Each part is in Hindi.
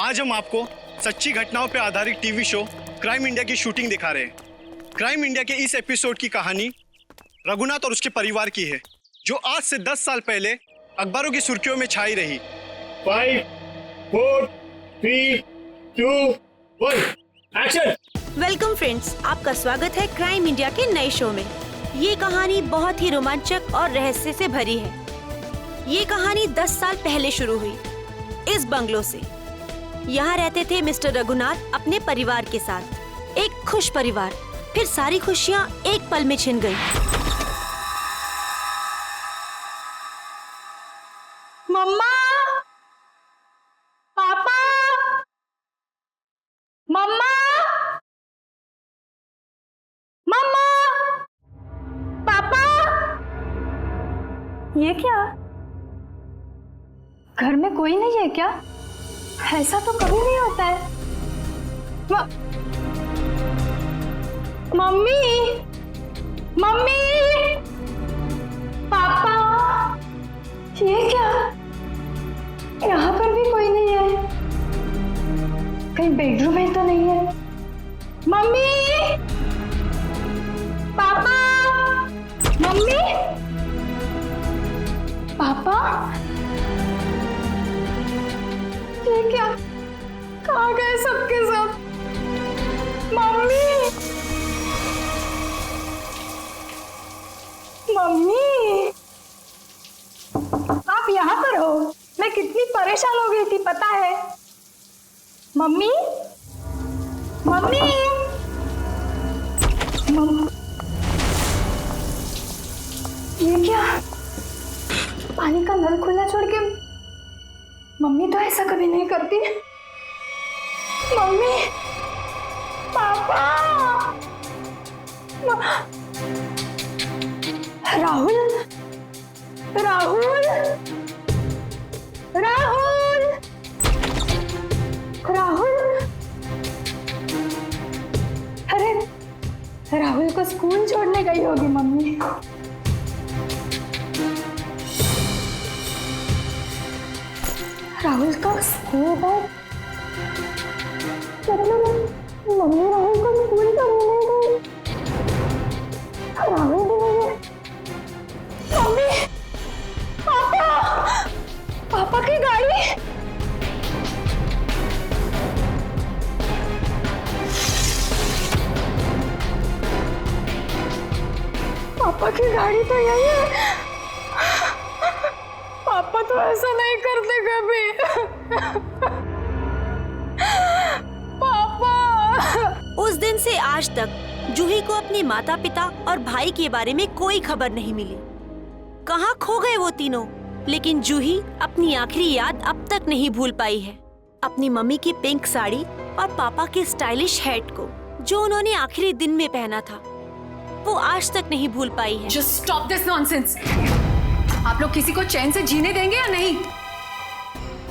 आज हम आपको सच्ची घटनाओं पर आधारित टीवी शो क्राइम इंडिया की शूटिंग दिखा रहे हैं। क्राइम इंडिया के इस एपिसोड की कहानी रघुनाथ और उसके परिवार की है, जो आज से 10 साल पहले अखबारों की सुर्खियों में छाई रही। 5, 4, 3, 2, 1, एक्शन। वेलकम फ्रेंड्स, आपका स्वागत है क्राइम इंडिया के नए शो में। ये कहानी बहुत ही रोमांचक और रहस्य से भरी है। ये कहानी 10 साल पहले शुरू हुई इस बंगलो से। यहाँ रहते थे मिस्टर रघुनाथ अपने परिवार के साथ। एक खुश परिवार, फिर सारी खुशियाँ एक पल में छिन गई। मम्मा, पापा, मम्मा, मम्मा, पापा। ये क्या? घर में कोई नहीं है क्या? ऐसा तो कभी नहीं होता है। मम्मी, मम्मी, पापा, ये क्या? यहाँ पर भी कोई नहीं है। कहीं बेडरूम में तो नहीं है। मम्मी, पापा, मम्मी, पापा, ये क्या? कहाँ गए सबके सब? मम्मी, मम्मी, आप यहाँ पर हो? मैं कितनी परेशान हो गई थी पता है? मम्मी, मम्मी, ये क्या? पानी का नल खुला छोड़ के? मम्मी तो ऐसा कभी नहीं करती। मम्मी, पापा, राहुल, राहुल, राहुल, राहुल। अरे राहुल को स्कूल छोड़ने गई होगी मम्मी। राहुल का स्कूल बैग, मतलब मम्मी राहुल को स्कूल छोड़ने गई। राहुल भी नहीं है। मम्मी, पापा, पापा की गाड़ी। पापा की गाड़ी तो यही है। पापा तो ऐसा नहीं करते कभी। पापा। उस दिन से आज तक जूही को अपने माता पिता और भाई के बारे में कोई खबर नहीं मिली। कहाँ खो गए वो तीनों? लेकिन जूही अपनी आखिरी याद अब तक नहीं भूल पाई है। अपनी मम्मी की पिंक साड़ी और पापा के स्टाइलिश हैट को, जो उन्होंने आखिरी दिन में पहना था, वो आज तक नहीं भूल पाई है। Just stop this nonsense. आप लोग किसी को चैन से जीने देंगे या नहीं?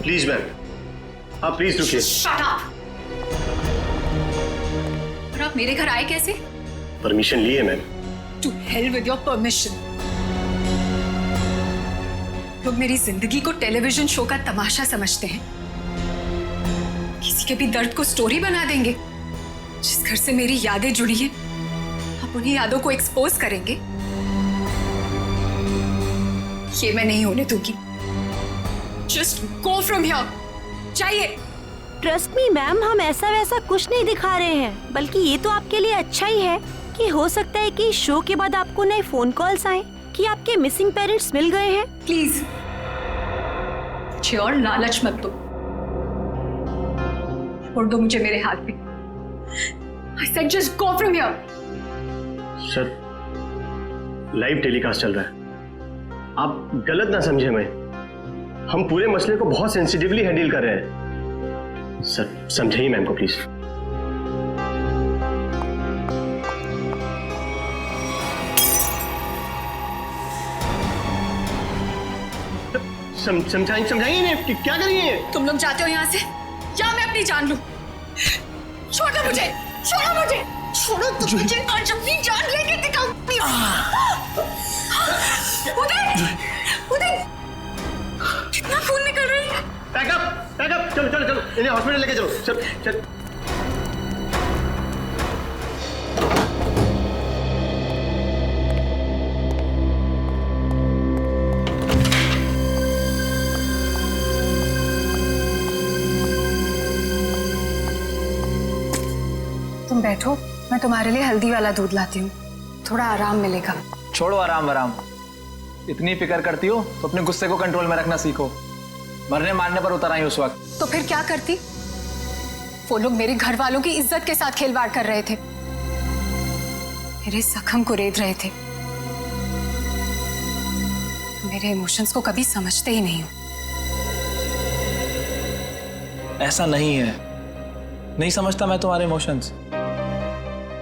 प्लीज मैम, आप प्लीज रुकिए। Shut up. और आप मेरे घर आए कैसे? परमिशन लिए ma'am. To hell with your permission. लोग मेरी जिंदगी को टेलीविजन शो का तमाशा समझते हैं। किसी के भी दर्द को स्टोरी बना देंगे। जिस घर से मेरी यादें जुड़ी हैं, आप उन्हीं यादों को एक्सपोज करेंगे। ये मैं नहीं होने दूंगी। Just go from here. चाहिए। ट्रस्ट मी मैम, हम ऐसा वैसा कुछ नहीं दिखा रहे हैं, बल्कि ये तो आपके लिए अच्छा ही है कि हो सकता है कि शो के बाद आपको नए फोन कॉल्स आए कि आपके मिसिंग पेरेंट्स मिल गए हैं। प्लीज मुझे और लालच मत दो। छोड़ दो मुझे मेरे हाथ में। I said just go from here. Sir, live telecast चल रहा है, आप गलत ना समझे। हम पूरे मसले को बहुत सेंसिटिवली हैंडल कर रहे हैं। सर समझाइए मैम को प्लीज। समझाइए ना, क्या करिए? तुम लोग जाते हो यहाँ से या मैं अपनी जान लूं? छोड़ो मुझे, छोड़ो मुझे, छोड़ो तो मुझे। आज अपनी जान लेके दिखाऊंगी। उदय, उदय, कितना खून निकल रहा है। पैकअप, पैकअप, चलो चलो चलो, इन्हें हॉस्पिटल लेके चलो। चल चल। तुम बैठो, मैं तुम्हारे लिए हल्दी वाला दूध लाती हूँ, थोड़ा आराम मिलेगा। छोड़ो आराम आराम, इतनी फिक्र करती हो तो अपने गुस्से को कंट्रोल में रखना सीखो। मरने मारने पर उतर आई उस वक्त। तो फिर क्या करती? वो लोग मेरे घर वालों की इज्जत के साथ खिलवाड़ कर रहे थे, मेरे जख्म को रेत रहे थे। मेरे इमोशंस को कभी समझते ही नहीं हो। ऐसा नहीं है, नहीं समझता मैं तुम्हारे इमोशंस।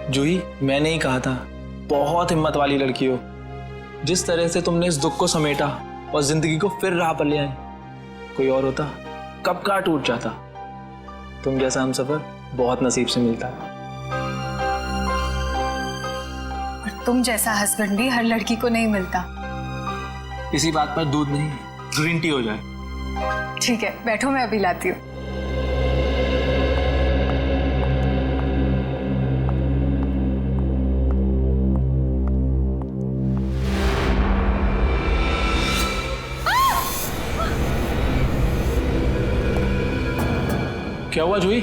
जूही, मैंने ही कहा था, बहुत हिम्मत वाली लड़की हो। जिस तरह से तुमने इस दुख को समेटा और जिंदगी को फिर राह पर ले आई, कोई और होता कब का टूट जाता। तुम जैसा हमसफर बहुत नसीब से मिलता है। और तुम जैसा हस्बैंड भी हर लड़की को नहीं मिलता। इसी बात पर दूध नहीं, ग्रीन टी हो जाए। ठीक है, बैठो, मैं अभी लाती हूँ। क्या हुआ जूही?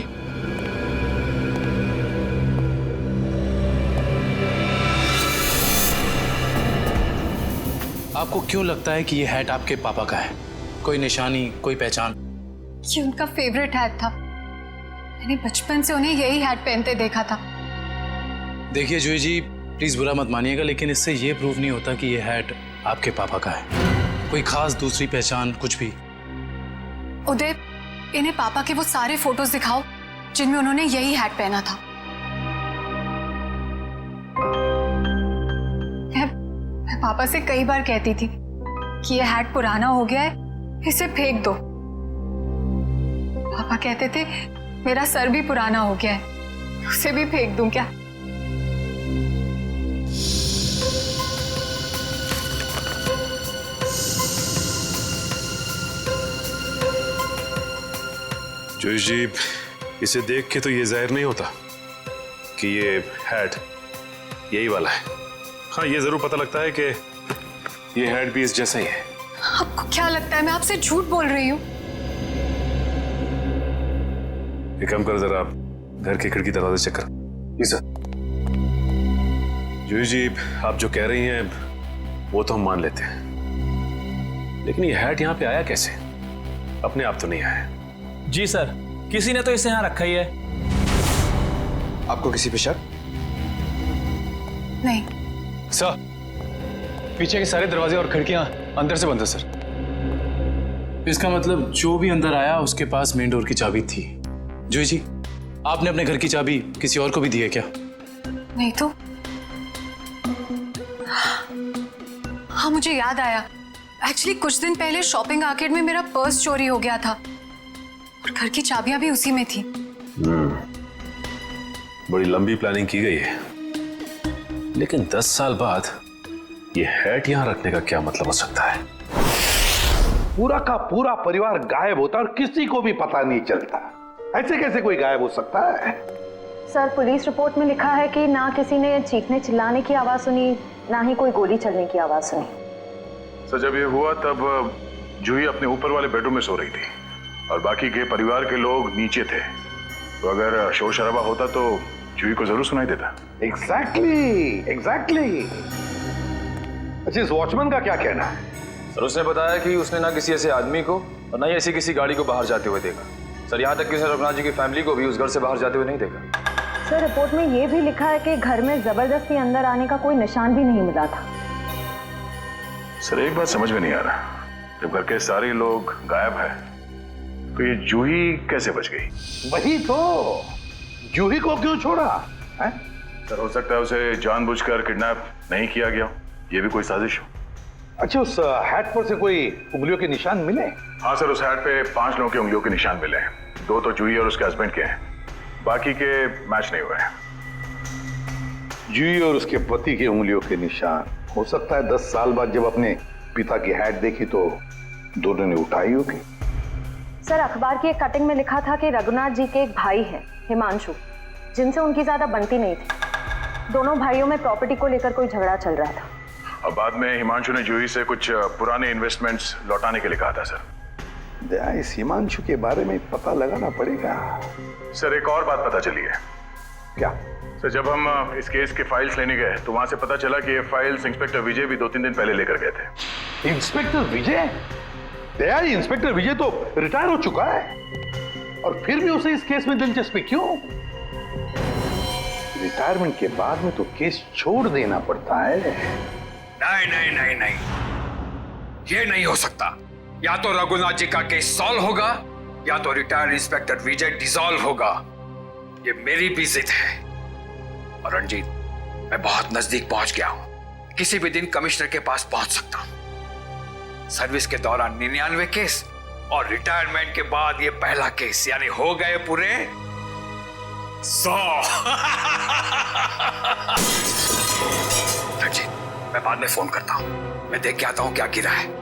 आपको क्यों लगता है कि ये हैट आपके पापा का है? कोई निशानी, कोई पहचान? ये उनका फेवरेट हैट था। मैंने बचपन से उन्हें यही हैट पहनते देखा था। देखिए जूही जी, प्लीज बुरा मत मानिएगा, लेकिन इससे ये प्रूव नहीं होता कि ये हैट आपके पापा का है। कोई खास दूसरी पहचान, कुछ भी? उदय, इन्हें पापा के वो सारे फोटोज दिखाओ जिनमें उन्होंने यही हैट पहना था। मैं पापा से कई बार कहती थी कि ये हैट पुराना हो गया है, इसे फेंक दो। पापा कहते थे मेरा सर भी पुराना हो गया है, उसे भी फेंक दूं क्या? जूही जी, इसे देख के तो ये जाहिर नहीं होता कि ये हैट यही वाला है। हाँ, ये जरूर पता लगता है कि ये हैट भी इस जैसा ही है। आपको क्या लगता है मैं आपसे झूठ बोल रही हूँ? एक काम कर, जरा आप घर की खिड़की दरवाजे चेक कर। जी सर। जूही जी, आप जो कह रही हैं वो तो हम मान लेते हैं, लेकिन ये हैट यहाँ पे आया कैसे? अपने आप तो नहीं आया। जी सर, किसी ने तो इसे यहाँ रखा ही है। आपको किसी पे शक? नहीं। सर, पीछे के सारे दरवाजे और खिड़कियां अंदर से बंद है सर। इसका मतलब जो भी अंदर आया उसके पास मेन डोर की चाबी थी। जूही जी, आपने अपने घर की चाबी किसी और को भी दी है क्या? नहीं तो। हाँ, मुझे याद आया। एक्चुअली कुछ दिन पहले शॉपिंग आर्केड में मेरा पर्स चोरी हो गया था और घर की चाबियां भी उसी में थी। बड़ी लंबी प्लानिंग की गई है, लेकिन 10 साल बाद ये हैट यहाँ रखने का क्या मतलब हो सकता है? पूरा का पूरा परिवार गायब होता और किसी को भी पता नहीं चलता। ऐसे कैसे कोई गायब हो सकता है? सर, पुलिस रिपोर्ट में लिखा है कि ना किसी ने चीखने चिल्लाने की आवाज सुनी, ना ही कोई गोली चलने की आवाज सुनी। सर, जब ये हुआ तब जूही अपने ऊपर वाले बेडरूम में सो रही थी और बाकी के परिवार के लोग नीचे थे, तो अगर शोर शराबा होता तो जूही को जरूर सुनाई देता। एग्जैक्टली। अच्छा, इस वॉचमैन का क्या कहना है? सर, उसने बताया कि उसने ना किसी ऐसे आदमी को और ना ही ऐसी किसी गाड़ी को बाहर जाते हुए देखा। सर, यहाँ तक कि सर रघुनाथ जी की फैमिली को भी उस घर से बाहर जाते हुए नहीं देखा। सर, रिपोर्ट में ये भी लिखा है कि घर में जबरदस्ती अंदर आने का कोई निशान भी नहीं मिला था। सर, एक बात समझ में नहीं आ रहा, जब घर के सारे लोग गायब हैं, तो ये जूही कैसे बच गई? वही तो, जूही को क्यों छोड़ा है? सर, हो सकता है उसे जानबूझकर किडनैप नहीं किया गया, ये भी कोई साजिश हो। अच्छा, उस हैट पर से कोई उंगलियों के निशान मिले? हाँ सर, उस हैट पे 5 लोगों के उंगलियों के निशान मिले हैं। 2 तो जूही और उसके हस्बैंड के हैं, बाकी के मैच नहीं हुए हैं। जूही और उसके पति की उंगलियों के निशान। हो सकता है 10 साल बाद जब अपने पिता की हैट देखी तो दोनों ने उठाई होगी। सर, अखबार की एक कटिंग में लिखा था कि रघुनाथ जी के एक भाई हैं, हिमांशु, जिनसे उनकी ज्यादा बनती नहीं थी। दोनों भाइयों में प्रॉपर्टी को लेकर कोई झगड़ा चल रहा था। अब बाद में हिमांशु ने जूही से कुछ पुराने इन्वेस्टमेंट्स लौटाने के लिए कहा था सर। दया, इस हिमांशु के बारे में पता लगाना पड़ेगा। सर एक और बात पता चली है। क्या? सर जब हम इस केस के फाइल्स लेने गए तो वहां से पता चला कि ये फाइल्स इंस्पेक्टर विजय भी 2-3 दिन पहले लेकर गए थे। इंस्पेक्टर विजय? दया, इंस्पेक्टर विजय तो रिटायर हो चुका है और फिर भी उसे इस केस में दिलचस्पी क्यों? रिटायरमेंट के बाद में तो केस छोड़ देना पड़ता है। नहीं नहीं नहीं नहीं, ये नहीं हो सकता। या तो रघुनाथ जी का केस सॉल्व होगा या तो रिटायर्ड इंस्पेक्टर विजय डिसॉल्व होगा। ये मेरी भी जिद है। और रंजीत, मैं बहुत नजदीक पहुंच गया हूं। किसी भी दिन कमिश्नर के पास पहुंच सकता हूं। सर्विस के दौरान 99 केस और रिटायरमेंट के बाद ये पहला केस, यानी हो गए पूरे 100। रंजीत, मैं बाद में फोन करता हूं। मैं देख के आता हूं क्या गिरा है।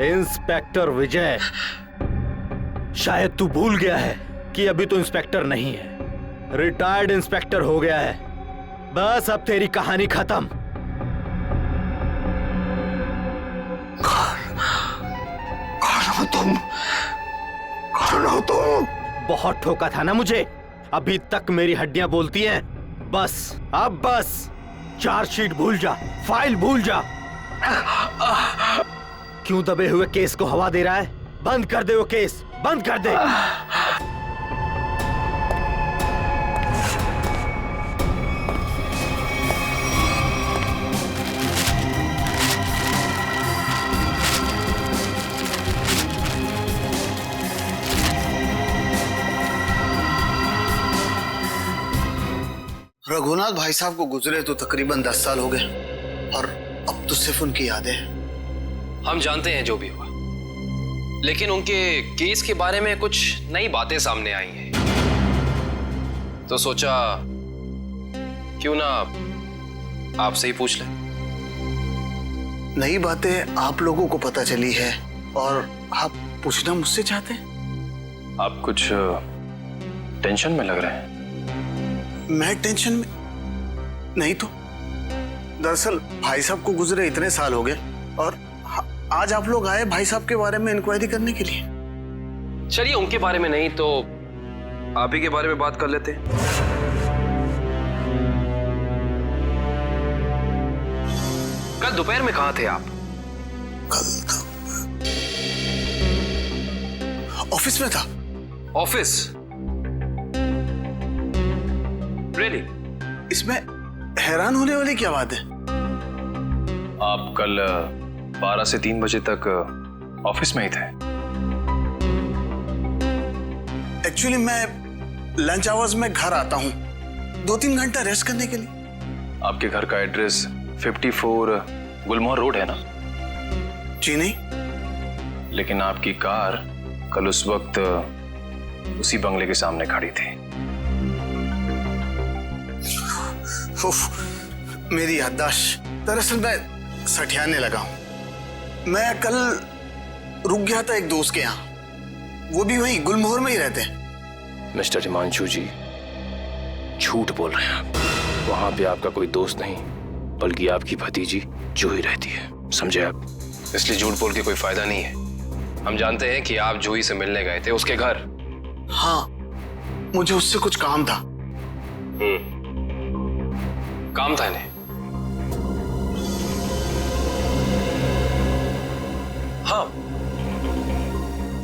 इंस्पेक्टर विजय, शायद तू भूल गया है कि अभी तो इंस्पेक्टर नहीं है, रिटायर्ड इंस्पेक्टर हो गया है। बस अब तेरी कहानी खत्म। कौन हो तुम? बहुत ठोका था ना मुझे, अभी तक मेरी हड्डियां बोलती हैं। बस अब बस चार्जशीट भूल जा, फाइल भूल जा। क्यों दबे हुए केस को हवा दे रहा है? बंद कर दे वो केस, बंद कर दे। रघुनाथ भाई साहब को गुजरे तो तकरीबन 10 साल हो गए और अब तो सिर्फ उनकी यादें हैं। हम जानते हैं जो भी हुआ, लेकिन उनके केस के बारे में कुछ नई बातें सामने आई हैं, तो सोचा क्यों ना आपसे ही पूछ लें। नई बातें आप लोगों को पता चली है और आप पूछना मुझसे चाहते हैं? आप कुछ टेंशन में लग रहे हैं। मैं टेंशन में नहीं तो। दरअसल भाई साहब को गुजरे इतने साल हो गए और आज आप लोग आए भाई साहब के बारे में इंक्वायरी करने के लिए। चलिए, उनके बारे में नहीं तो आप ही के बारे में बात कर लेते हैं। कल दोपहर में कहां थे आप? कल ऑफिस में था। ऑफिस? Really? इसमें हैरान होने वाली क्या बात है? आप कल 12 से 3 बजे तक ऑफिस में ही थे। एक्चुअली मैं लंच आवर्स में घर आता हूँ 2-3 घंटा रेस्ट करने के लिए। आपके घर का एड्रेस 54 गुलमोहर रोड है ना? जी नहीं। लेकिन आपकी कार कल उस वक्त उसी बंगले के सामने खड़ी थी। मेरी याददाश्त, दरअसल मैं सठियाने लगा हूं। मैं कल रुक गया था एक दोस्त के यहाँ, वो भी वहीं गुलमोहर में ही रहते हैं। मिस्टर हिमांशु जी, झूठ बोल रहे हैं आप। वहां पे आपका कोई दोस्त नहीं, बल्कि आपकी भतीजी जूही रहती है, समझे आप? इसलिए झूठ बोल के कोई फायदा नहीं है। हम जानते हैं कि आप जूही से मिलने गए थे उसके घर। हाँ, मुझे उससे कुछ काम था। काम था इन्हें? हाँ,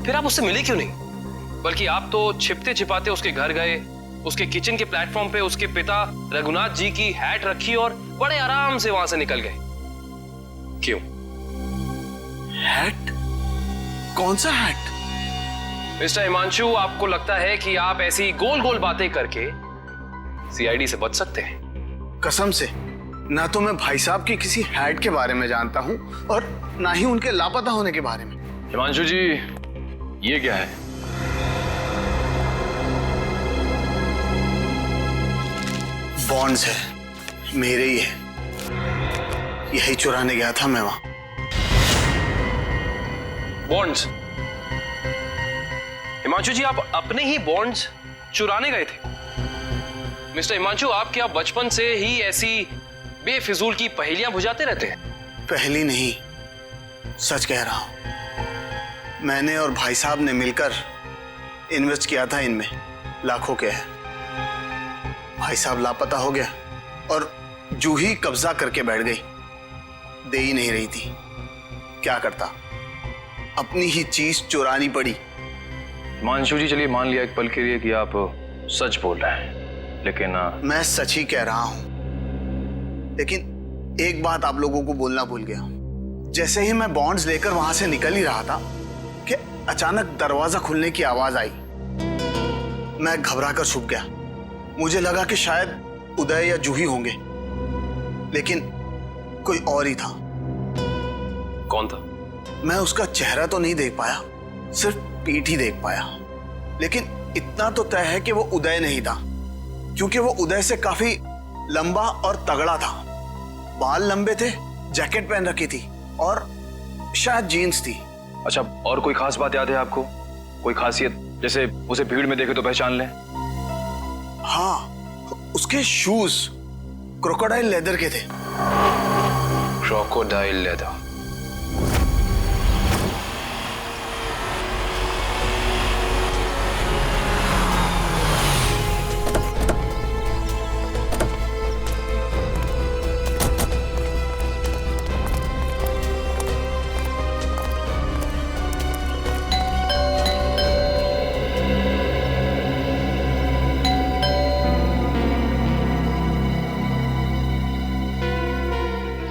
फिर आप उससे मिले क्यों नहीं? बल्कि आप तो छिपते छिपाते उसके घर गए उसके किचन के प्लेटफॉर्म पे उसके पिता रघुनाथ जी की हैट रखी और बड़े आराम से वहां से निकल गए। क्यों? हैट? कौन सा हैट? मिस्टर हिमांशु, आपको लगता है कि आप ऐसी गोल गोल बातें करके सीआईडी से बच सकते हैं? कसम से ना तो मैं भाई साहब की किसी हैट के बारे में जानता हूं और ना ही उनके लापता होने के बारे में। हिमांशु जी, ये क्या है? बॉन्ड्स है, मेरे ही है। यही चुराने गया था मैं वहां। बॉन्ड्स? हिमांशु जी, आप अपने ही बॉन्ड्स चुराने गए थे? मिस्टर हिमांशु, आप क्या बचपन से ही ऐसी बेफिजूल की पहेलियां बुझाते रहते हैं? पहली नहीं, सच कह रहा हूं। मैंने और भाई साहब ने मिलकर इन्वेस्ट किया था इनमें, लाखों के है। भाई साहब लापता हो गया और जूही कब्जा करके बैठ गई, दे ही नहीं रही थी। क्या करता, अपनी ही चीज चुरानी पड़ी। हिमांशु जी, चलिए मान लिया एक पल के लिए कि आप सच बोल रहे हैं, लेकिन मैं सच ही कह रहा हूं, लेकिन एक बात आप लोगों को बोलना भूल गया। जैसे ही मैं बॉन्ड्स लेकर वहां से निकल ही रहा था कि अचानक दरवाजा खुलने की आवाज आई। मैं घबरा कर छुप गया। मुझे लगा कि शायद उदय या जूही होंगे, लेकिन कोई और ही था। कौन था? मैं उसका चेहरा तो नहीं देख पाया, सिर्फ पीठ ही देख पाया। लेकिन इतना तो तय है कि वो उदय नहीं था, क्योंकि वो उदय से काफी लंबा और तगड़ा था। बाल लंबे थे, जैकेट पहन रखी थी और शायद जीन्स थी। अच्छा, और कोई खास बात याद है आपको? कोई खासियत, जैसे उसे भीड़ में देखे तो पहचान लें? हाँ, उसके शूज क्रोकोडाइल लेदर के थे। Crocodile leather?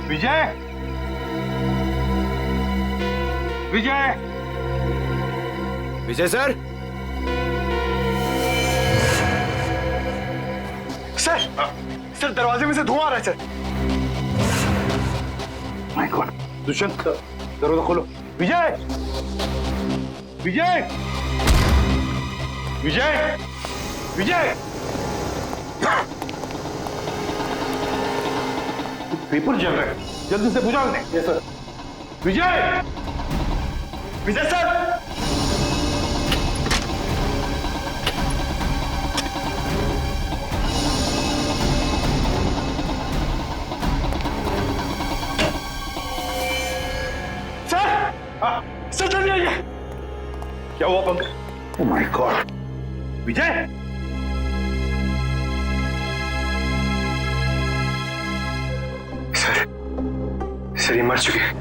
Vijay, Vijay, Vijay sir. Sir दरवाजे में से धुआं आ रहा है सर। माय गॉड, दुष्यंत दरवाजा खोलो। विजय, विजय, विजय, विजय, पेपर जल रहा है, जल्दी से बुझाओ इन्हें। Yes sir. Vijay, Vijay sir, sir जल्दी आइए। क्या हुआ Pankaj? Oh my god, Vijay, sir ये मर चुके हैं।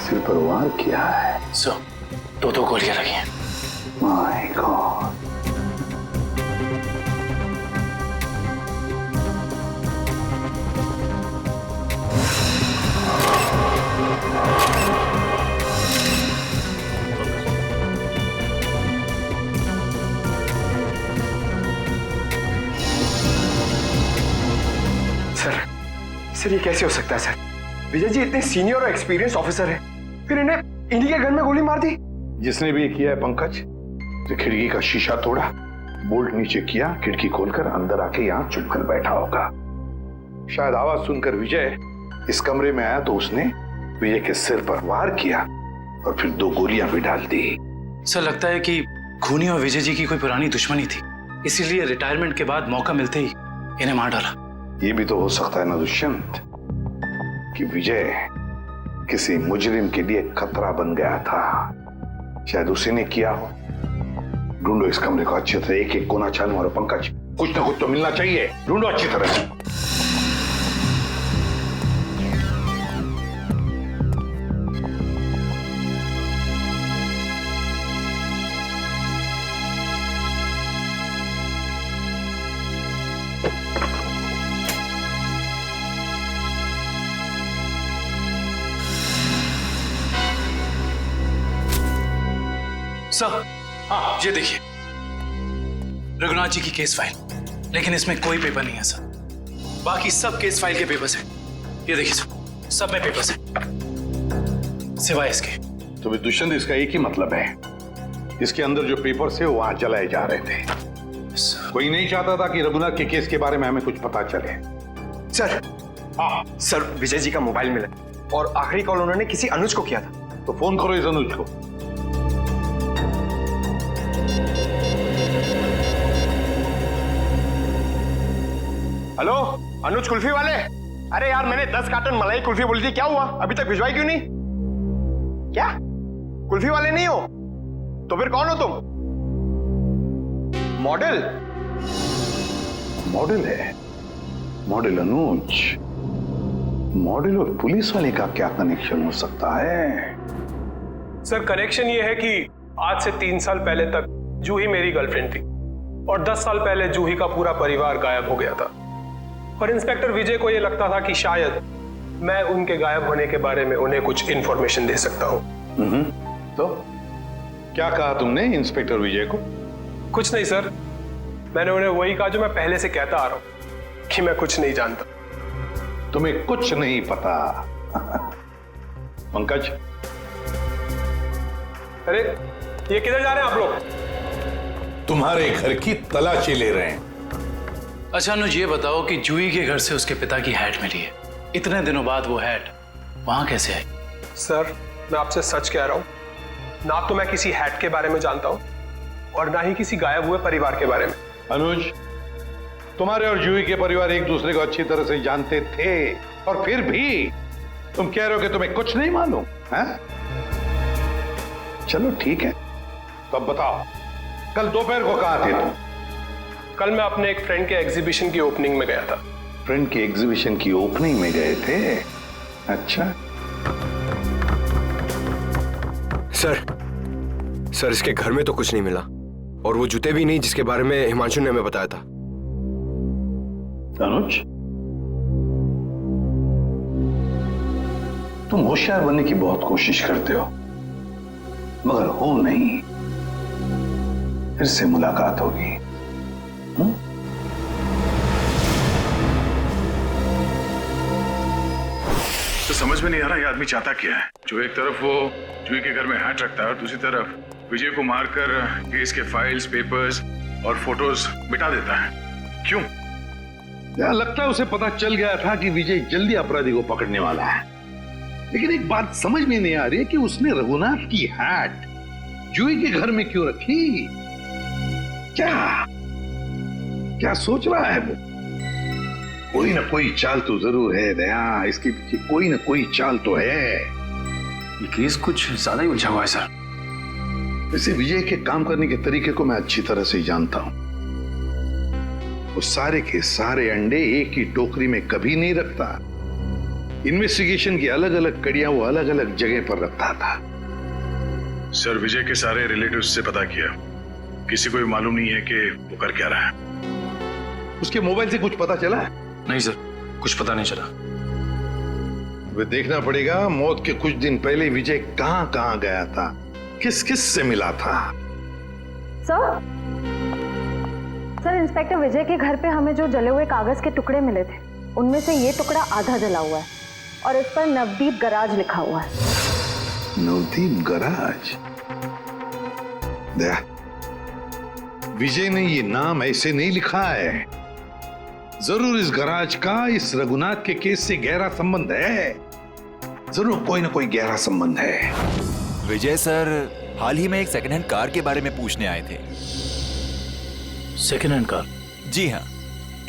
सिर पर वार किया है। सर, दो गोलियां लगी हैं। माय गॉड, सर ये कैसे हो सकता है सर? विजय जी इतने सीनियर और एक्सपीरियंस ऑफिसर हैं, फिर इन्हें इन्हीं के घर में गोली मार दी। जिसने भी किया है पंकज, जो खिड़की का शीशा तोड़ा, बोल्ट नीचे किया, खिड़की खोलकर अंदर आके यहाँ चुप कर बैठा होगा। शायद आवाज सुनकर विजय इस कमरे में आया तो उसने विजय के सिर पर वार किया और फिर 2 गोलियां भी डाल दी। सर लगता है कि खूनी और विजय जी की कोई पुरानी दुश्मनी थी, इसीलिए रिटायरमेंट के बाद मौका मिलते ही इन्हें मार डाला। ये भी तो हो सकता है ना दुष्यंत, कि विजय किसी मुजरिम के लिए खतरा बन गया था। शायद उसी ने किया हो। ढूंढो इस कमरे को अच्छी तरह, एक एक कोना छानो और पंकज, कुछ ना कुछ तो मिलना चाहिए। ढूंढो अच्छी तरह से। सर, हाँ ये देखिए, रघुनाथ जी की केस फाइल, लेकिन इसमें कोई पेपर नहीं है सर। बाकी सब केस फाइल के पेपर्स हैं। ये देखिए सर, सब में पेपर्स हैं सिवाय इसके। तो भी दुष्यंत, इसका एक ही मतलब है, इसके अंदर जो पेपर्स है वो वहां जलाए जा रहे थे। कोई नहीं चाहता था कि रघुनाथ के केस के बारे में हमें कुछ पता चले। सर, हाँ सर, विजय जी का मोबाइल मिला और आखिरी कॉल उन्होंने किसी अनुज को किया था। तो फोन करो इस अनुज को। हेलो, अनुज कुल्फी वाले? अरे यार, मैंने 10 कार्टन मलाई कुल्फी बोली थी, क्या हुआ? अभी तक भिजवाई क्यों नहीं? क्या कुल्फी वाले नहीं हो? तो फिर कौन हो तुम? मॉडल? मॉडल है? मॉडल अनुज? मॉडल और पुलिस वाले का क्या कनेक्शन हो सकता है? सर, कनेक्शन ये है कि आज से 3 साल पहले तक जूही मेरी गर्लफ्रेंड थी और 10 साल पहले जूही का पूरा परिवार गायब हो गया था। और इंस्पेक्टर विजय को यह लगता था कि शायद मैं उनके गायब होने के बारे में उन्हें कुछ इंफॉर्मेशन दे सकता हूं। तो क्या कहा तुमने इंस्पेक्टर विजय को? कुछ नहीं सर, मैंने उन्हें वही कहा जो मैं पहले से कहता आ रहा हूं कि मैं कुछ नहीं जानता। तुम्हें कुछ नहीं पता? पंकज, अरे ये किधर जा रहे हैं आप लोग? तुम्हारे घर की तलाशी ले रहे हैं। अच्छा अनुज, ये बताओ कि जूही के घर से उसके पिता की हैट मिली है, इतने दिनों बाद वो हैट वहां कैसे आई? सर, मैं आपसे सच कह रहा हूं, ना तो मैं किसी हैट के बारे में जानता हूं और ना ही किसी गायब हुए परिवार के बारे में। अनुज, तुम्हारे और जूही के परिवार एक दूसरे को अच्छी तरह से जानते थे और फिर भी तुम कह रहे हो कि तुम्हें कुछ नहीं मालूम है? चलो ठीक है, तो अब बताओ, कल दोपहर को कहां थे तुम? कल मैं अपने एक फ्रेंड के एग्जीबिशन की ओपनिंग में गया था। फ्रेंड की एग्जीबिशन की ओपनिंग में गए थे? अच्छा। सर, इसके घर में तो कुछ नहीं मिला और वो जूते भी नहीं जिसके बारे में हिमांशु ने हमें बताया था। अनुज, तुम होशियार बनने की बहुत कोशिश करते हो, मगर हो नहीं। फिर से मुलाकात होगी। तो समझ में नहीं आ रहा ये आदमी चाहता क्या है। जो एक तरफ वो जूही के घर में हैट रखता है और दूसरी तरफ विजय को मारकर केस के फाइल्स, पेपर्स और फोटोज मिटा देता है। क्यों? लगता है उसे पता चल गया था कि विजय जल्दी अपराधी को पकड़ने वाला है। लेकिन एक बात समझ में नहीं आ रही है कि उसने रघुनाथ की हैट जूही के घर में क्यों रखी? क्या सोच रहा है वो? कोई ना कोई चाल तो जरूर है दया, इसके पीछे कोई ना कोई चाल तो है। ये केस कुछ ज्यादा ही उलझा हुआ है सर। वैसे विजय के काम करने के तरीके को मैं अच्छी तरह से जानता हूं। वो सारे के सारे अंडे एक ही टोकरी में कभी नहीं रखता। इन्वेस्टिगेशन की अलग अलग कड़ियां वो अलग अलग जगह पर रखता था। सर, विजय के सारे रिलेटिव्स से पता किया, किसी को भी मालूम नहीं है कि वो कर क्या रहा है। उसके मोबाइल से कुछ पता चला? नहीं सर, कुछ पता नहीं चला। वे देखना पड़ेगा मौत के कुछ दिन पहले विजय कहां कहां गया था, किस किस से मिला था। सर, इंस्पेक्टर विजय के घर पे हमें जो जले हुए कागज के टुकड़े मिले थे, उनमें से ये टुकड़ा आधा जला हुआ है और इस पर नवदीप गराज लिखा हुआ है। नवदीप गराज? दया, विजय ने ये नाम ऐसे नहीं लिखा है। जरूर इस गराज का इस रघुनाथ के केस से गहरा संबंध है। जरूर कोई ना कोई गहरा संबंध है। विजय सर हाल ही में एक सेकंड हैंड कार के बारे में पूछने आए थे। Second hand car? जी हाँ,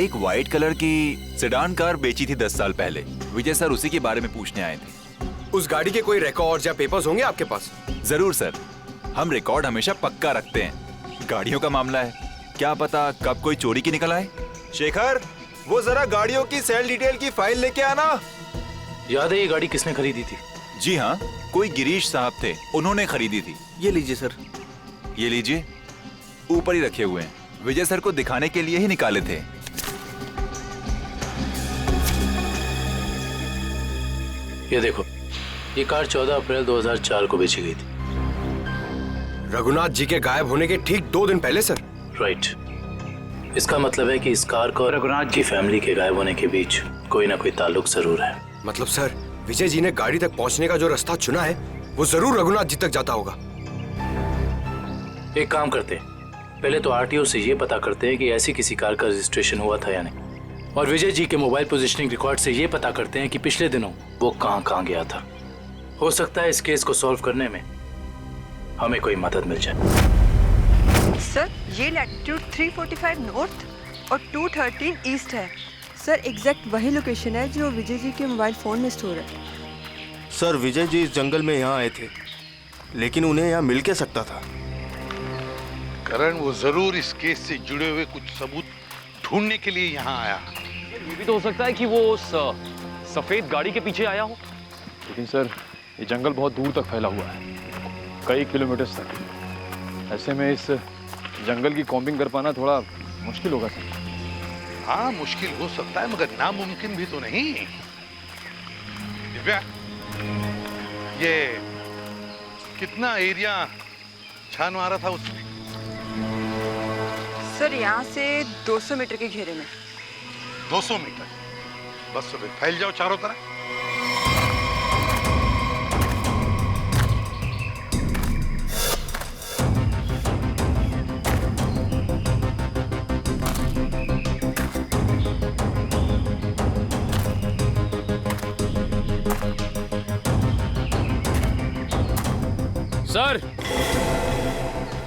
एक व्हाइट कलर की सेडान कार बेची थी 10 साल पहले। विजय सर उसी के बारे में पूछने आए थे। उस गाड़ी के कोई रिकॉर्ड या पेपर्स होंगे आपके पास? जरूर सर, हम रिकॉर्ड हमेशा पक्का रखते हैं। गाड़ियों का मामला है, क्या पता कब कोई चोरी की निकल आए। शेखर, वो जरा गाड़ियों की सेल डिटेल की फाइल लेके आना। याद है ये गाड़ी किसने खरीदी थी? जी हाँ, कोई गिरीश साहब थे, उन्होंने खरीदी थी। ये लीजिए सर। ये लीजिए, ऊपर ही रखे हुए हैं, विजय सर को दिखाने के लिए ही निकाले थे। ये देखो, ये कार 14 अप्रैल 2004 को बेची गई थी। रघुनाथ जी के गायब होने के ठीक 2 दिन पहले सर। राइट। इसका मतलब है कि इस कार को रघुनाथ की फैमिली के गायब होने के बीच कोई ना कोई ताल्लुक जरूर है। मतलब सर, विजय जी ने गाड़ी तक पहुंचने का जो रास्ता चुना है वो जरूर रघुनाथ जी तक जाता होगा। एक काम करते हैं, पहले तो आरटीओ से ये पता करते हैं कि ऐसी किसी कार का रजिस्ट्रेशन हुआ था या नहीं, और विजय जी के मोबाइल पोजीशनिंग रिकॉर्ड से ये पता करते हैं कि पिछले दिनों वो कहाँ गया था। हो सकता है इस केस को सॉल्व करने में हमें कोई मदद मिल जाए। सर, ये लैटिट्यूड 345 नॉर्थ और 213 ईस्ट है। सर, एग्जैक्ट वही लोकेशन है जो विजय जी के मोबाइल फोन में स्टोर है। सर, विजय जी इस जंगल में यहाँ आए थे, लेकिन उन्हें यहाँ मिल के सकता था। करण वो जरूर इस केस से जुड़े हुए कुछ सबूत ढूंढने के लिए यहाँ आया। ये भी तो हो सकता है कि वो उस सफेद गाड़ी के पीछे आया हो। लेकिन सर, ये जंगल बहुत दूर तक फैला हुआ है, कई किलोमीटर तक। ऐसे में इस जंगल की कॉम्बिंग कर पाना थोड़ा मुश्किल होगा सर। हाँ, मुश्किल हो सकता है, मगर नामुमकिन भी तो नहीं। दिव्या, ये कितना एरिया छान मारा था उसने? सर, यहाँ से 200 मीटर के घेरे में। 200 मीटर? बस फिर फैल जाओ चारों तरफ। सर।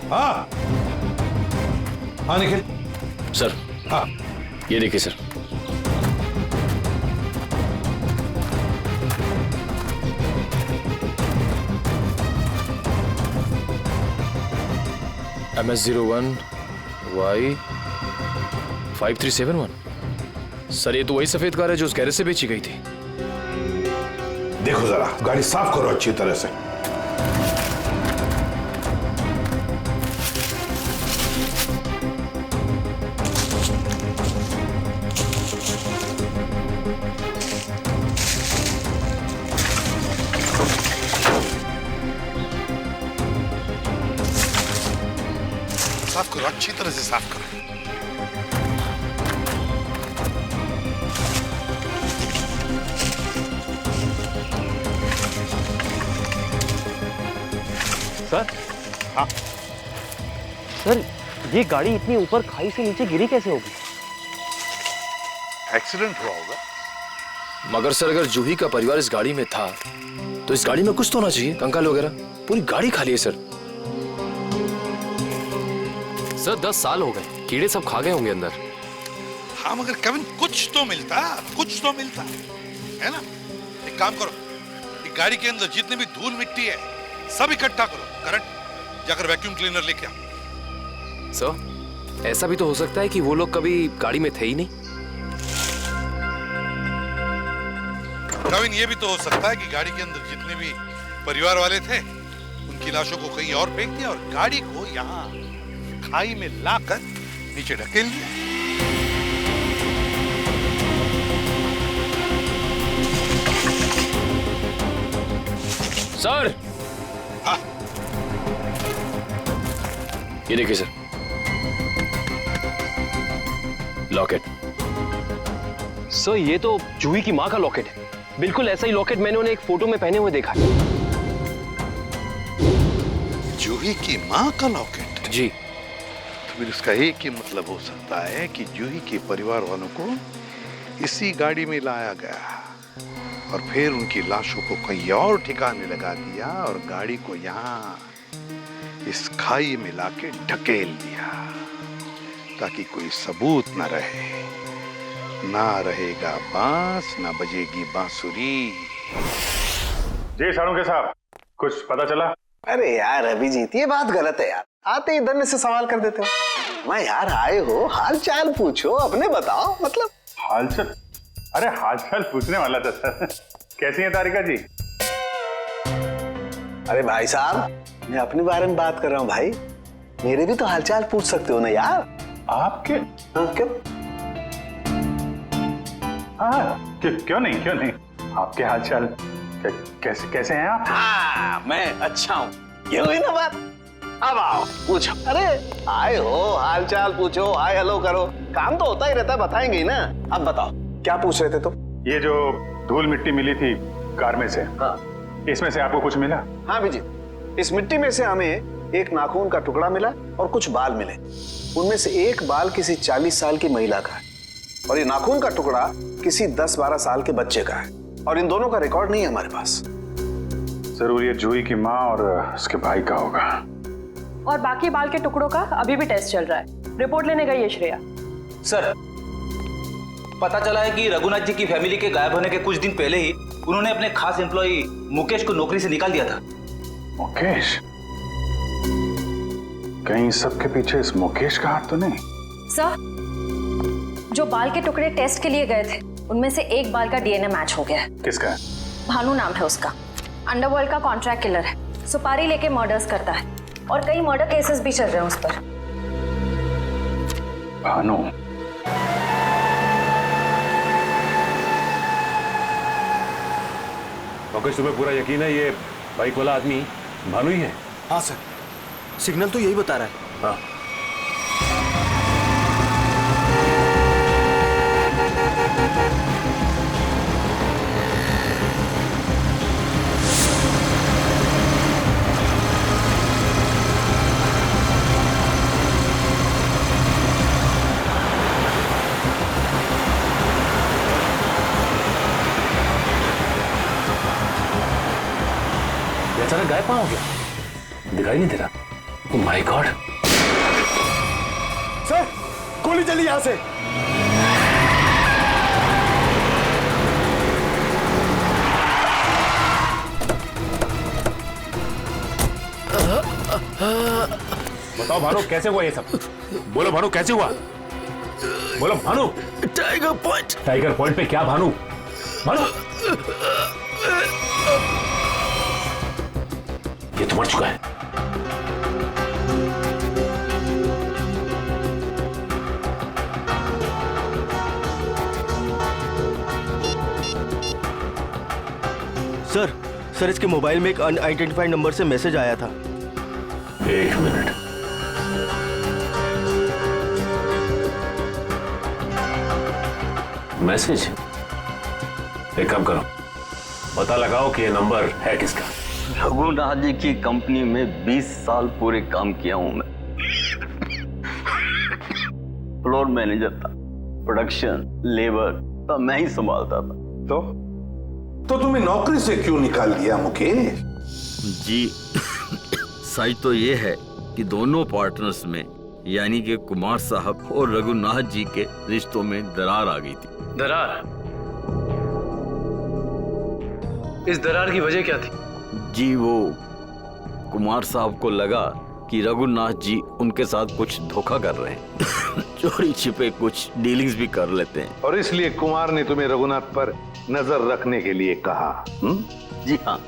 हाँ हाँ निखिल। सर। हाँ, ये देखिए सर। MS01Y5371। सर, ये तो वही सफेद कार है जो उस गैरेज से बेची गई थी। देखो जरा, गाड़ी साफ करो अच्छी तरह से। साफ करो, अच्छी तरह से साफ करो। सर। हाँ सर, ये गाड़ी इतनी ऊपर खाई से नीचे गिरी कैसे होगी? एक्सीडेंट हुआ होगा। मगर सर, अगर जूही का परिवार इस गाड़ी में था तो इस गाड़ी में कुछ तो होना चाहिए, कंकाल वगैरह। पूरी गाड़ी खाली है सर। सर, 10 साल हो गए, कीड़े सब खा गए होंगे अंदर। हाँ, मगर केविन कुछ तो मिलता है ना। एक काम करो, इस गाड़ी के अंदर जितने भी धूल मिट्टी है सब इकट्ठा करो। करण, जाकर वैक्यूम क्लीनर लेके आओ। सर, ऐसा भी तो हो सकता है कि वो लोग कभी गाड़ी में थे ही नहीं। केविन, ये भी तो हो सकता है कि गाड़ी के अंदर जितने भी परिवार वाले थे उनकी लाशों को कहीं और फेंक दिया और गाड़ी को यहाँ खाई में लाकर नीचे ढकेल दिया। सर। हाँ। ये देखिए सर, लॉकेट। सर, ये तो जूही की माँ का लॉकेट है। बिल्कुल ऐसा ही लॉकेट मैंने उन्हें एक फोटो में पहने हुए देखा है। जूही की माँ का लॉकेट? जी। तो फिर उसका एक ही मतलब हो सकता है कि जूही के परिवार वालों को इसी गाड़ी में लाया गया और फिर उनकी लाशों को कहीं और ठिकाने लगा दिया और गाड़ी को यहाँ इस खाई में लाके ढकेल दिया ताकि कोई सबूत न रहे। ना रहेगा बांस, ना बजेगी बांसुरी। जी साळुंखे साहब, कुछ पता चला? अरे यार अभिजीत, ये बात गलत है यार। आते ही इधर से सवाल कर देते हो। मैं यार, आए हो हाल चाल पूछो, अपने बताओ। मतलब हालचाल? अरे हालचाल पूछने वाला था सर। कैसी है तारिका जी? अरे भाई साहब, मैं अपने बारे में बात कर रहा हूँ भाई। मेरे भी तो हालचाल पूछ सकते हो ना यार। आपके? हाँ, क्यों? हाँ, क्यों नहीं। आपके हालचाल कैसे हैं आप? हाँ, मैं अच्छा हूँ। ये हुई ना बात। अब आओ पूछो। अरे आए हो, हाल चाल पूछो, हाय हेलो करो, काम तो होता ही रहता है, बताएंगे ही ना। अब बताओ क्या पूछ रहे थे तुम? ये जो धूल मिट्टी मिली थी कार में से, हाँ, इसमें से आपको कुछ मिला? हाँ अभिजीत, इस मिट्टी में से हमें एक नाखून का टुकड़ा मिला और कुछ बाल मिले। उनमें से एक बाल किसी 40 साल की महिला का है और ये नाखून का टुकड़ा किसी 10-12 साल के बच्चे का है, और इन दोनों का रिकॉर्ड नहीं है हमारे पास। जरूर ये जूही की माँ और उसके भाई का होगा। और बाकी बाल के टुकड़ों का अभी भी टेस्ट चल रहा है, रिपोर्ट लेने गई है श्रेया। सर, पता चला है कि रघुनाथ जी की फैमिली के गायब होने के कुछ दिन पहले ही उन्होंने अपने खास एम्प्लॉय मुकेश को नौकरी से निकाल दिया था। मुकेश? कहीं सबके पीछे इस मुकेश का हाथ तो नहीं? सर, जो बाल के टुकड़े टेस्ट के लिए गए थे उनमें से एक बाल का डीएनए मैच हो गया है। किसका? भानु नाम है उसका, अंडरवर्ल्ड का कॉन्ट्रैक्ट किलर है, सुपारी लेके मर्डर्स करता है और कई मर्डर केसेस भी चल रहे हैं उस पर। भानु? मुकेश, तुम्हें पूरा यकीन है ये बाइक वाला आदमी भानु ही है? हाँ सर, सिग्नल तो यही बता रहा है। हाँ। अचानक गायब कहाँ हो गया? दिखाई नहीं दे रहा। ओह माय गॉड! सर, गोली चली यहां से। बताओ भानु, कैसे हुआ ये सब? बोलो भानु, कैसे हुआ? बोलो Bhanu. Tiger point. Tiger point पे क्या भानु? भानु, ये तो मर चुका है। सर इसके मोबाइल में एक अनआइडेंटिफाइड नंबर से मैसेज आया था। एक मिनट। मैसेज? एक काम करो, पता लगाओ कि ये नंबर है किसका। रघुनाथ जी की कंपनी में 20 साल पूरे काम किया हूं मैं। फ्लोर मैनेजर था, प्रोडक्शन, लेबर सब मैं ही संभालता था। तो तुम्हें नौकरी से क्यों निकाल दिया मुकेश? जी सच तो ये है कि दोनों पार्टनर्स में यानी कि कुमार साहब और रघुनाथ जी के रिश्तों में दरार आ गई थी। दरार? इस दरार की वजह क्या थी? जी वो कुमार साहब को लगा कि रघुनाथ जी उनके साथ कुछ धोखा कर रहे हैं। चोरी छिपे कुछ डीलिंग्स भी कर लेते हैं। और इसलिए कुमार ने तुम्हें रघुनाथ पर नजर रखने के लिए कहा? जी हाँ,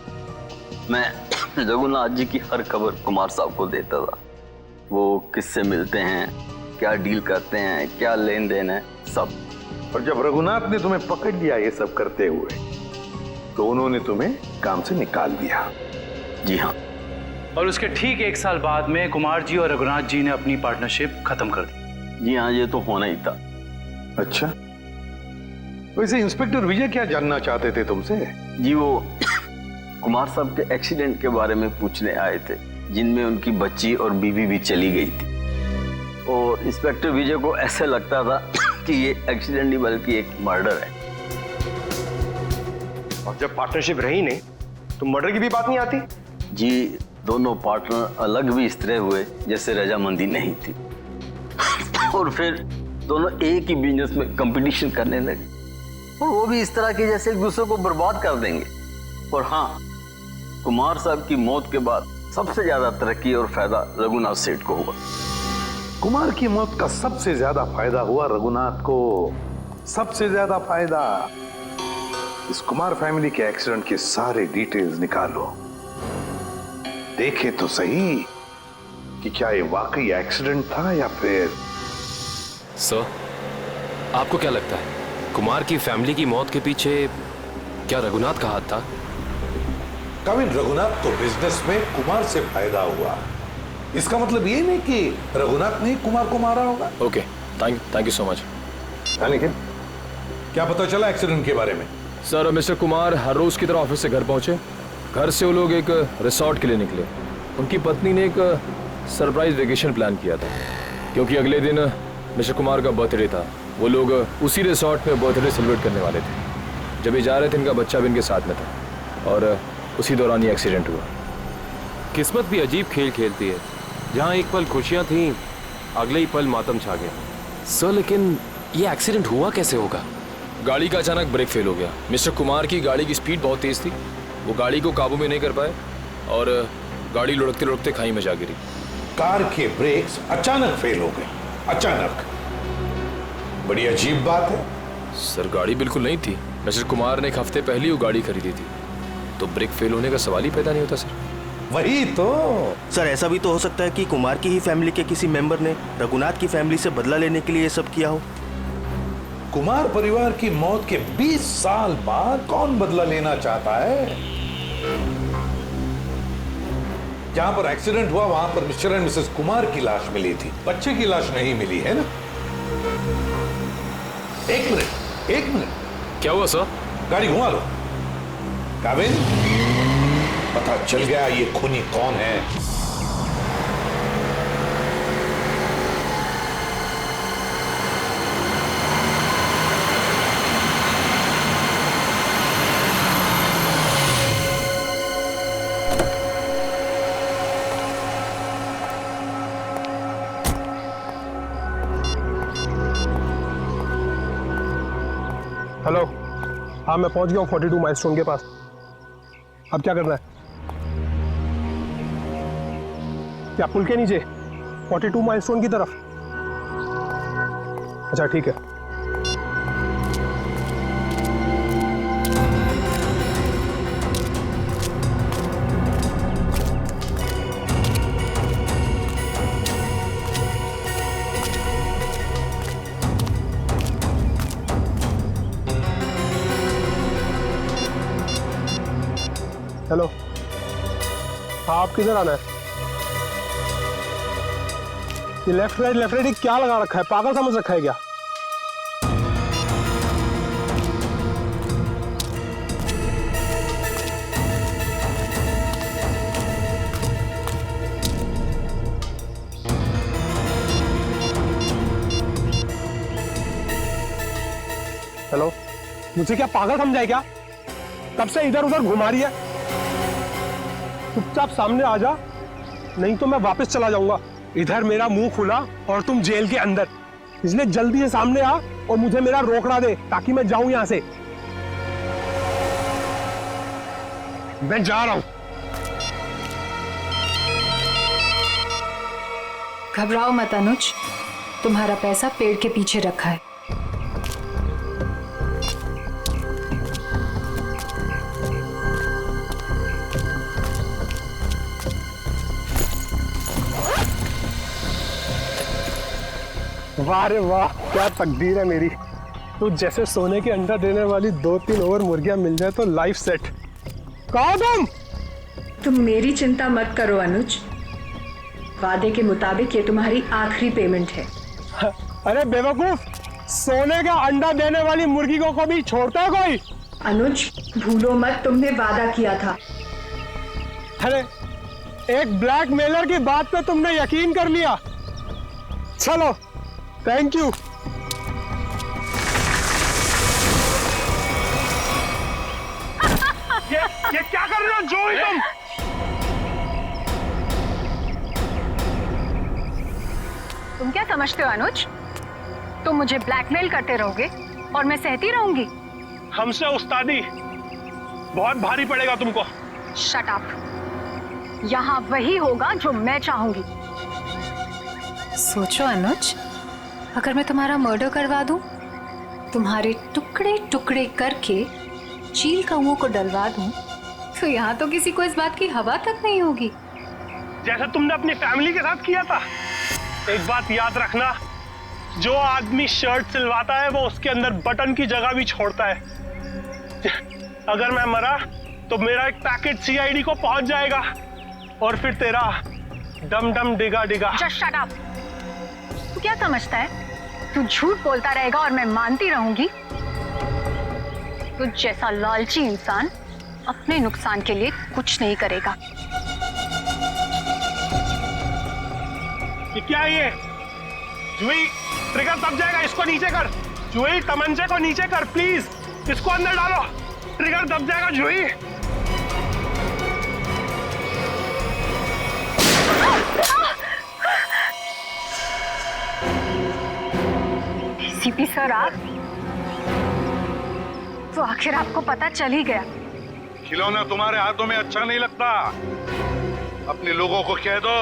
मैं रघुनाथ जी की हर खबर कुमार साहब को देता था। वो किससे मिलते हैं, क्या डील करते हैं, क्या लेन देन है, सब। और जब रघुनाथ ने तुम्हें पकड़ लिया ये सब करते हुए, तो उन्होंने तुम्हें काम से निकाल दिया? जी हाँ। और उसके ठीक 1 साल बाद में कुमार जी और रघुनाथ जी ने अपनी पार्टनरशिप खत्म कर दी? जी हाँ, ये तो होना ही था। अच्छा, वैसे इंस्पेक्टर विजय क्या जानना चाहते थे तुमसे? जी वो कुमार साहब के एक्सीडेंट के बारे में पूछने आए थे, जिनमें उनकी बच्ची और बीवी भी चली गई थी। और इंस्पेक्टर विजय को ऐसे लगता था कि ये एक्सीडेंट नहीं बल्कि एक मर्डर है। और जब पार्टनरशिप रही नहीं तो मर्डर की भी बात नहीं आती? जी दोनों पार्टनर अलग भी इस तरह हुए जैसे रजामंदी नहीं थी। और फिर दोनों एक ही बिजनेस में कंपटीशन करने लगे, और वो भी इस तरह के जैसे एक दूसरे को बर्बाद कर देंगे। और हाँ, कुमार साहब की मौत के बाद सबसे ज्यादा तरक्की और फायदा रघुनाथ सेठ को हुआ। कुमार की मौत का सबसे ज्यादा फायदा हुआ रघुनाथ को। सबसे ज्यादा फायदा। इस कुमार फैमिली के एक्सीडेंट के सारे डिटेल्स निकालो, देखे तो सही कि क्या ये वाकई एक्सीडेंट था या फिर। सर, आपको क्या लगता है कुमार की फैमिली की मौत के पीछे क्या रघुनाथ का हाथ था? कविन, रघुनाथ तो बिजनेस में कुमार से फायदा हुआ, इसका मतलब ये नहीं कि रघुनाथ ने कुमार को मारा होगा। Okay, thank you so much. लेकिन क्या पता चला एक्सीडेंट के बारे में? सर, मिस्टर कुमार हर रोज की तरह ऑफिस से घर पहुंचे। घर से वो लोग एक रिसोर्ट के लिए निकले। उनकी पत्नी ने एक सरप्राइज वेकेशन प्लान किया था, क्योंकि अगले दिन मिस्टर कुमार का बर्थडे था। वो लोग उसी रिसोर्ट में बर्थडे सेलिब्रेट करने वाले थे। जब ये जा रहे थे, इनका बच्चा भी इनके साथ में था और उसी दौरान ये एक्सीडेंट हुआ। किस्मत भी अजीब खेल खेलती है, जहाँ एक पल खुशियाँ थीं, अगले ही पल मातम छा गया। सर, लेकिन ये एक्सीडेंट हुआ कैसे होगा? गाड़ी का अचानक ब्रेक फेल हो गया। मिस्टर कुमार की गाड़ी की स्पीड बहुत तेज थी। वो गाड़ी को काबू में नहीं कर पाए और गाड़ी लुढ़कते लुढ़कते खाई में जा गिरी। कार के ब्रेक्स अचानक फेल हो गए। अचानक, बड़ी अजीब बात है। सर, गाड़ी बिल्कुल नहीं थी। मिस्टर कुमार ने एक हफ्ते पहले ही वो गाड़ी खरीदी थी, तो ब्रेक फेल होने का सवाल ही पैदा नहीं होता सर। वही तो सर, ऐसा भी तो हो सकता है कि कुमार की ही फैमिली के किसी मेंबर ने रघुनाथ की फैमिली से बदला लेने के लिए ये सब किया हो। कुमार परिवार की मौत के 20 साल बाद कौन बदला लेना चाहता है? जहां पर एक्सीडेंट हुआ वहां पर मिस्टर एंड मिसेस कुमार की लाश मिली थी, बच्चे की लाश नहीं मिली है ना? एक मिनट। क्या हुआ सर? गाड़ी घुमा लो। काबिन, पता चल गया ये खूनी कौन है। हेलो, हाँ मैं पहुंच गया हूँ 42 माइलस्टोन के पास। अब क्या करना है? क्या पुल के नीचे 42 माइलस्टोन की तरफ? अच्छा ठीक है। हेलो, हाँ आप किधर आना है? ये लेफ्ट राइट क्या लगा रखा है? पागल समझ रखा है क्या? हेलो, मुझे क्या पागल समझा है क्या? तब से इधर उधर घुमा रही है। चुपचाप सामने आ जा, नहीं तो मैं वापस चला जाऊंगा। इधर मेरा मुंह खुला और तुम जेल के अंदर, इसलिए जल्दी से सामने आ और मुझे मेरा रोकड़ा दे ताकि मैं जाऊं यहां से। मैं जा रहा हूं। घबराओ मत अनुज, तुम्हारा पैसा पेड़ के पीछे रखा है। वाह रे वाह, क्या तकदीर है मेरी। तो जैसे सोने के अंडा देने वाली 2-3 और मुर्गियां मिल जाए तो लाइफ सेट। कहो तुम मेरी चिंता मत करो अनुज, वादे के मुताबिक ये तुम्हारी आखिरी पेमेंट है। अरे बेवकूफ, सोने का अंडा देने वाली मुर्गी को कभी छोड़ता है कोई? अनुज भूलो मत, तुमने वादा किया था। अरे एक ब्लैकमेलर की बात पे तुमने यकीन कर लिया। चलो, थैंक यू। ये क्या कर रहे हो जोई तुम? तुम क्या समझते हो अनुज? तुम मुझे ब्लैकमेल करते रहोगे और मैं सहती रहूंगी? हमसे उस्तादी बहुत भारी पड़ेगा तुमको। Shut up. यहाँ वही होगा जो मैं चाहूंगी। सोचो अनुज, अगर मैं तुम्हारा मर्डर करवा दूं, तुम्हारे टुकड़े टुकड़े करके चील कौओं को डलवा दूं, तो यहाँ तो किसी को इस बात की हवा तक नहीं होगी। जैसे तुमने अपनी फैमिली के साथ किया था। एक बात याद रखना, जो आदमी शर्ट सिलवाता है वो उसके अंदर बटन की जगह भी छोड़ता है। अगर मैं मरा तो मेरा एक पैकेट सीआईडी को पहुंच जाएगा और फिर तेरा डम डम डिगा डिगा। Just shut up. तू क्या समझता है तू झूठ बोलता रहेगा और मैं मानती रहूंगी? तुझ जैसा लालची इंसान अपने नुकसान के लिए कुछ नहीं करेगा। ये क्या है ये? जूही ट्रिगर दब जाएगा, इसको नीचे कर। जूही तमंचे को नीचे कर प्लीज, इसको अंदर डालो, ट्रिगर दब जाएगा जूही। सीपी सर आप तो आखिर आपको पता चल ही गया। खिलौना तुम्हारे हाथों में अच्छा नहीं लगता। अपने लोगों को कह दो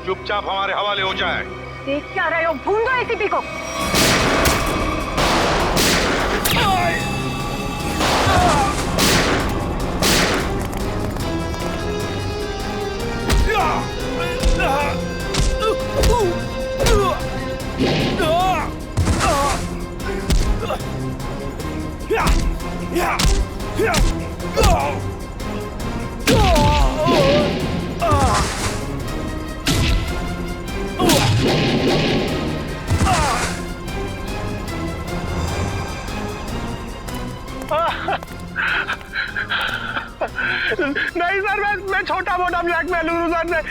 चुपचाप हमारे हवाले हो जाए। देख क्या रहे हो? ढूंढो एसीपी को। नहीं सर, मैं छोटा मोटा ब्लैकमेल हूँ सर।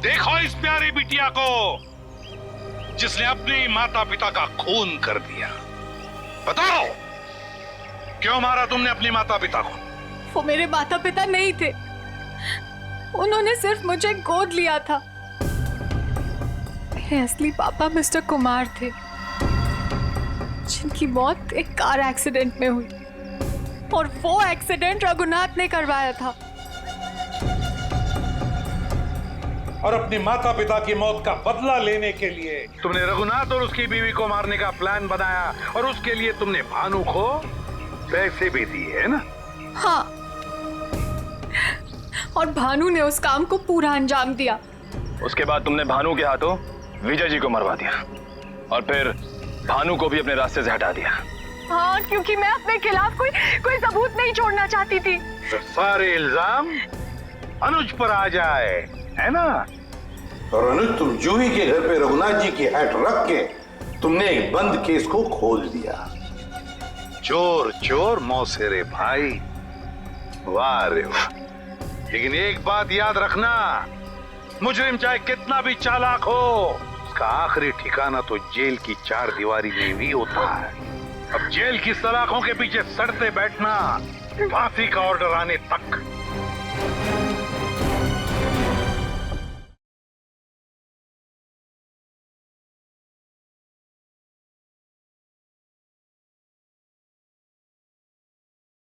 देखो इस प्यारी बिटिया को जिसने अपने माता पिता का खून कर दिया। बताओ क्यों मारा तुमने अपने माता पिता को? वो मेरे माता पिता नहीं थे, उन्होंने सिर्फ मुझे गोद लिया था। मेरे असली पापा मिस्टर कुमार थे, जिनकी मौत एक कार एक्सीडेंट में हुई, और वो एक्सीडेंट रघुनाथ ने करवाया था। और अपने माता पिता की मौत का बदला लेने के लिए तुमने रघुनाथ और उसकी बीवी को मारने का प्लान बनाया, और उसके लिए तुमने भानु को पैसे भी दिए, है ना? हाँ, और भानु ने उस काम को पूरा अंजाम दिया। उसके बाद तुमने भानु के हाथों विजय जी को मरवा दिया, और फिर भानु को भी अपने रास्ते से हटा दिया। हाँ, क्योंकि मैं अपने खिलाफ कोई सबूत नहीं छोड़ना चाहती थी। तो सारे इल्जाम अनुज पर आ जाए, है ना? और अनुज, तुम जूही के घर पे रघुनाथ जी की हैट रख के तुमने एक बंद केस को खोल दिया। चोर चोर मौसेरे भाई, वाह रे वाह। लेकिन एक बात याद रखना, मुजरिम चाहे कितना भी चालाक हो, उसका आखिरी ठिकाना तो जेल की चार दीवारी में भी होता है। अब जेल की सलाखों के पीछे सड़ते बैठना फांसी का ऑर्डर आने तक